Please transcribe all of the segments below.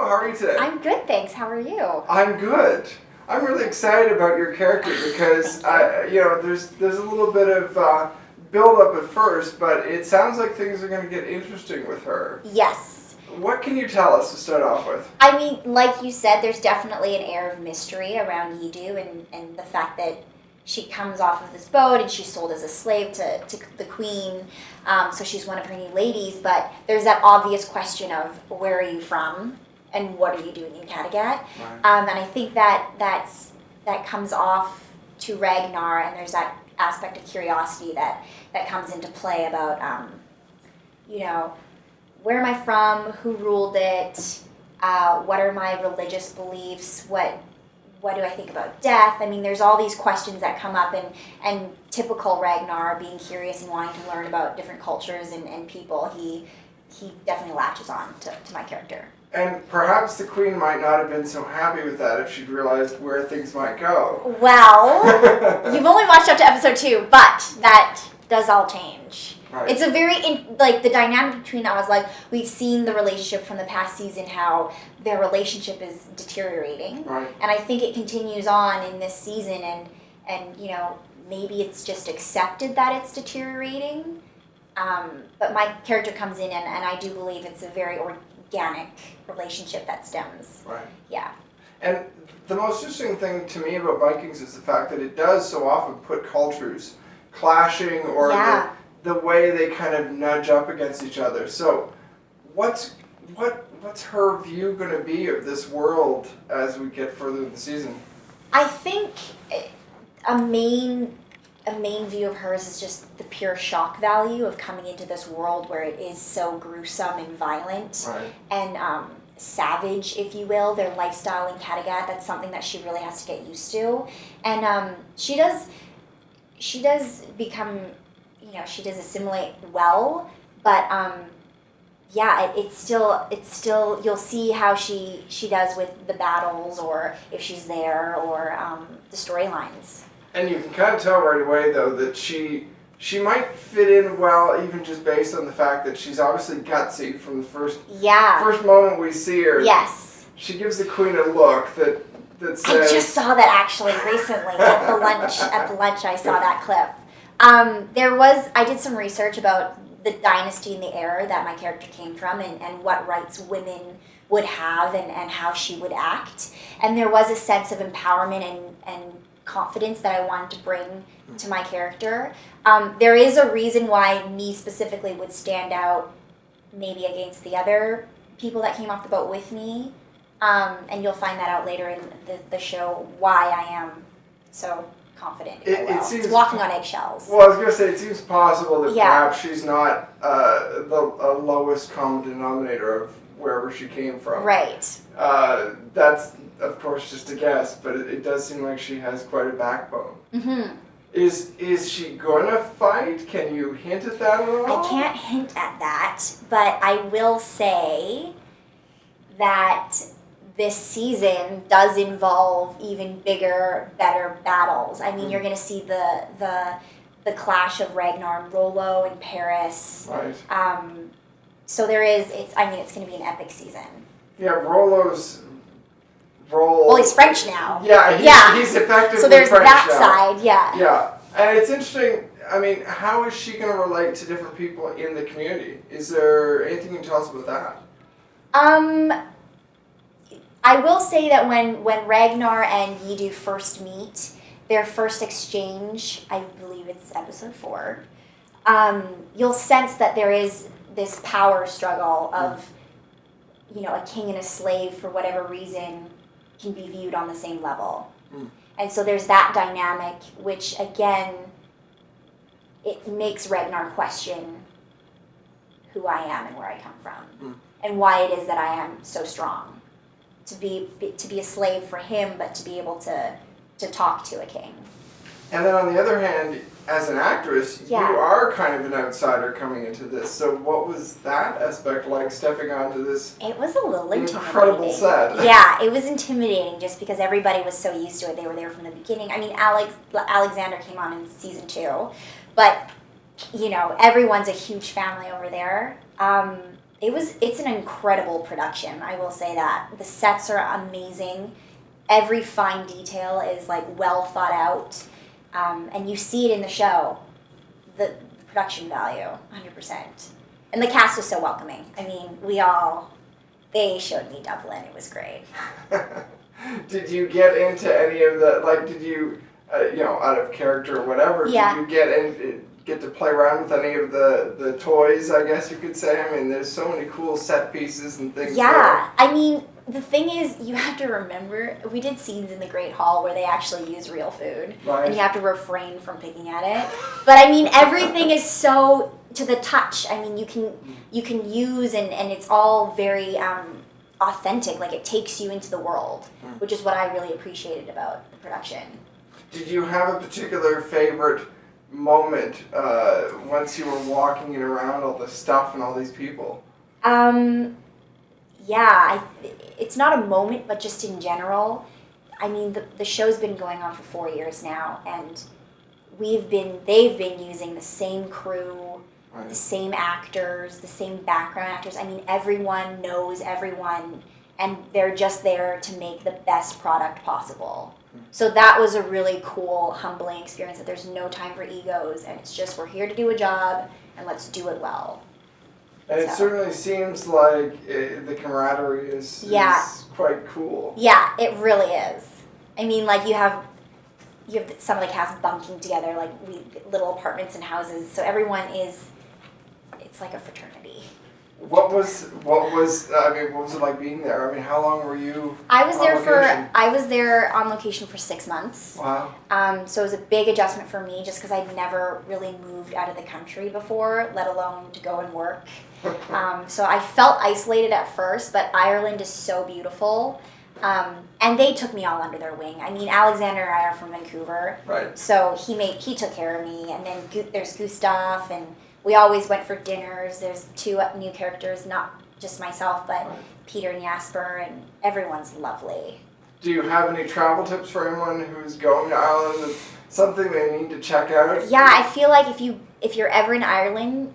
how are you today? I'm good, thanks. How are you? I'm good. I'm really excited about your character because there's a little bit of build up at first, but it sounds like things are going to get interesting with her. Yes. What can you tell us to start off with? I mean, like you said, there's definitely an air of mystery around Yidu and the fact that she comes off of this boat and she's sold as a slave to the queen, so she's one of her new ladies, but there's that obvious question of where are you from and what are you doing in Kattegat? Right. And I think that comes off to Ragnar, and there's that aspect of curiosity that comes into play about, where am I from, who ruled it, what are my religious beliefs, what do I think about death? I mean, there's all these questions that come up, and typical Ragnar, being curious and wanting to learn about different cultures and people, he definitely latches on to my character. And perhaps the queen might not have been so happy with that if she'd realized where things might go. Well, you've only watched up to episode 2, but that does all change. Right. It's a very, the dynamic between us, like, we've seen the relationship from the past season, how their relationship is deteriorating. Right. And I think it continues on in this season, and maybe it's just accepted that it's deteriorating. But my character comes in, and I do believe it's a very organic relationship that stems. Right. Yeah. And the most interesting thing to me about Vikings is the fact that it does so often put cultures clashing, or the way they kind of nudge up against each other. So what's her view going to be of this world as we get further in the season? I think a main view of hers is just the pure shock value of coming into this world where it is so gruesome and violent. Right. And savage, if you will, their lifestyle in Kattegat. That's something that she really has to get used to. And she does become, she does assimilate well, but it's still you'll see how she does with the battles, or if she's there, or the storylines. And you can kind of tell right away, though, that she might fit in well, even just based on the fact that she's obviously gutsy from the first moment we see her. Yes. She gives the queen a look that says... I just saw that actually recently at the lunch. I saw that clip. I did some research about the dynasty and the era that my character came from, and what rights women would have, and how she would act. And there was a sense of empowerment and confidence that I wanted to bring to my character. There is a reason why me specifically would stand out maybe against the other people that came off the boat with me. And you'll find that out later in the show, why I am so confident. It seems walking on eggshells. Well, I was going to say, it seems possible that perhaps she's not the lowest common denominator of wherever she came from. Right. That's, of course, just a guess, but it does seem like she has quite a backbone. Mm-hmm. Is she gonna fight? Can you hint at that at all? I can't hint at that, but I will say that this season does involve even bigger, better battles. I mean, you're going to see the clash of Ragnar and Rollo in Paris. Right. So there is. It's going to be an epic season. Yeah, Rollo's role. Well, he's French now. Yeah, he's effectively French now. So there's that side. Yeah. Yeah, and it's interesting. I mean, how is she going to relate to different people in the community? Is there anything you can tell us about that? I will say that when Ragnar and Yidu first meet, their first exchange, I believe it's episode 4, you'll sense that there is this power struggle of, a king and a slave, for whatever reason, can be viewed on the same level. Mm. And so there's that dynamic, which, again, it makes Ragnar question who I am and where I come from, and why it is that I am so strong. To be a slave for him, but to be able to talk to a king. And then on the other hand, as an actress, you are kind of an outsider coming into this. So what was that aspect like, stepping onto this? It was a little incredible set. Yeah, it was intimidating just because everybody was so used to it. They were there from the beginning. I mean, Alexander came on in season 2, but everyone's a huge family over there. It's an incredible production, I will say that. The sets are amazing. Every fine detail is like well thought out. And you see it in the show. The production value, 100%. And the cast is so welcoming. I mean, they showed me Dublin. It was great. Did you get into any of the, like, did you, out of character or whatever, Yeah. did you get to play around with any of the toys, I guess you could say? I mean, there's so many cool set pieces and things Yeah. I mean, the thing is, you have to remember, we did scenes in the Great Hall where they actually use real food. Right. And you have to refrain from picking at it. But I mean, everything is so to the touch. I mean, you can use, and it's all very authentic. Like, it takes you into the world, which is what I really appreciated about the production. Did you have a particular favorite moment once you were walking around all the stuff and all these people? Yeah, it's not a moment, but just in general. I mean, the show's been going on for 4 years now, and they've been using the same crew, Right. the same actors, the same background actors. I mean, everyone knows everyone, and they're just there to make the best product possible. So that was a really cool, humbling experience, that there's no time for egos, and it's just, we're here to do a job, and let's do it well. And it So. certainly seems like the camaraderie is quite cool. Yeah, it really is. I mean, like, you have some of the cast bunking together, like little apartments and houses, so everyone it's like a fraternity. What was it like being there? I mean, how long were you I was on there on location for 6 months. Wow. So it was a big adjustment for me, just because I'd never really moved out of the country before, let alone to go and work. So I felt isolated at first, but Ireland is so beautiful. And they took me all under their wing. I mean, Alexander and I are from Vancouver. Right. So he took care of me. And then there's Gustav, and we always went for dinners. There's 2 new characters, not just myself, but Right. Peter and Jasper, and everyone's lovely. Do you have any travel tips for anyone who's going to Ireland and something they need to check out? Yeah, I feel like if you're ever in Ireland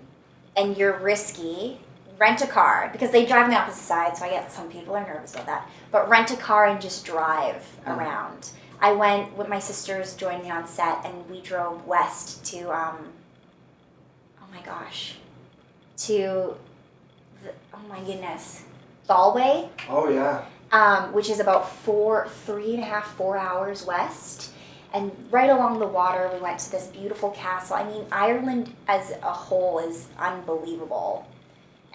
and you're risky, rent a car, because they drive on the opposite side, so I get some people are nervous about that. But rent a car and just drive around. I went with my sisters, joined me on set, and we drove west to Galway, Oh yeah. which is about 4 hours west. And right along the water, we went to this beautiful castle. I mean, Ireland as a whole is unbelievable.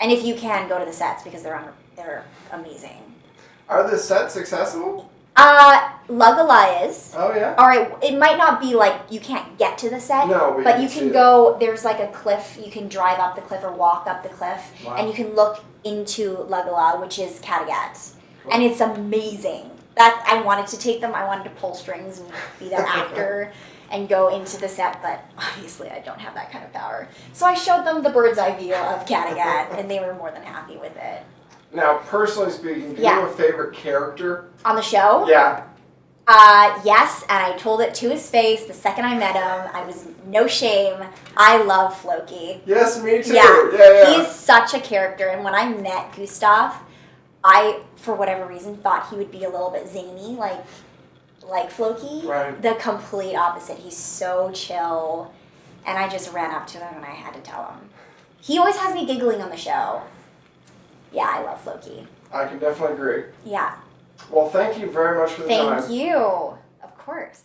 And if you can, go to the sets, because they're amazing. Are the sets accessible? Lugala is. Oh yeah. All right, it might not be like you can't get to the set, No, but you see can it. go, there's like a cliff, you can drive up the cliff or walk up the cliff, Wow. and you can look into Lugala, which is Kattegat. Cool. And it's amazing. That I wanted to take them, I wanted to pull strings and be that actor and go into the set, but obviously I don't have that kind of power. So I showed them the bird's eye view of Kattegat, and they were more than happy with it. Now, personally speaking, do you have a favorite character? On the show? Yeah. Yes, and I told it to his face the second I met him. I was no shame. I love Floki. Yes, me too. Yeah. He's such a character, and when I met Gustav, I, for whatever reason, thought he would be a little bit zany, like Floki. Right. The complete opposite. He's so chill, and I just ran up to him and I had to tell him. He always has me giggling on the show. Yeah, I love Floki. I can definitely agree. Yeah. Well, thank you very much for the time. Thank you. Of course.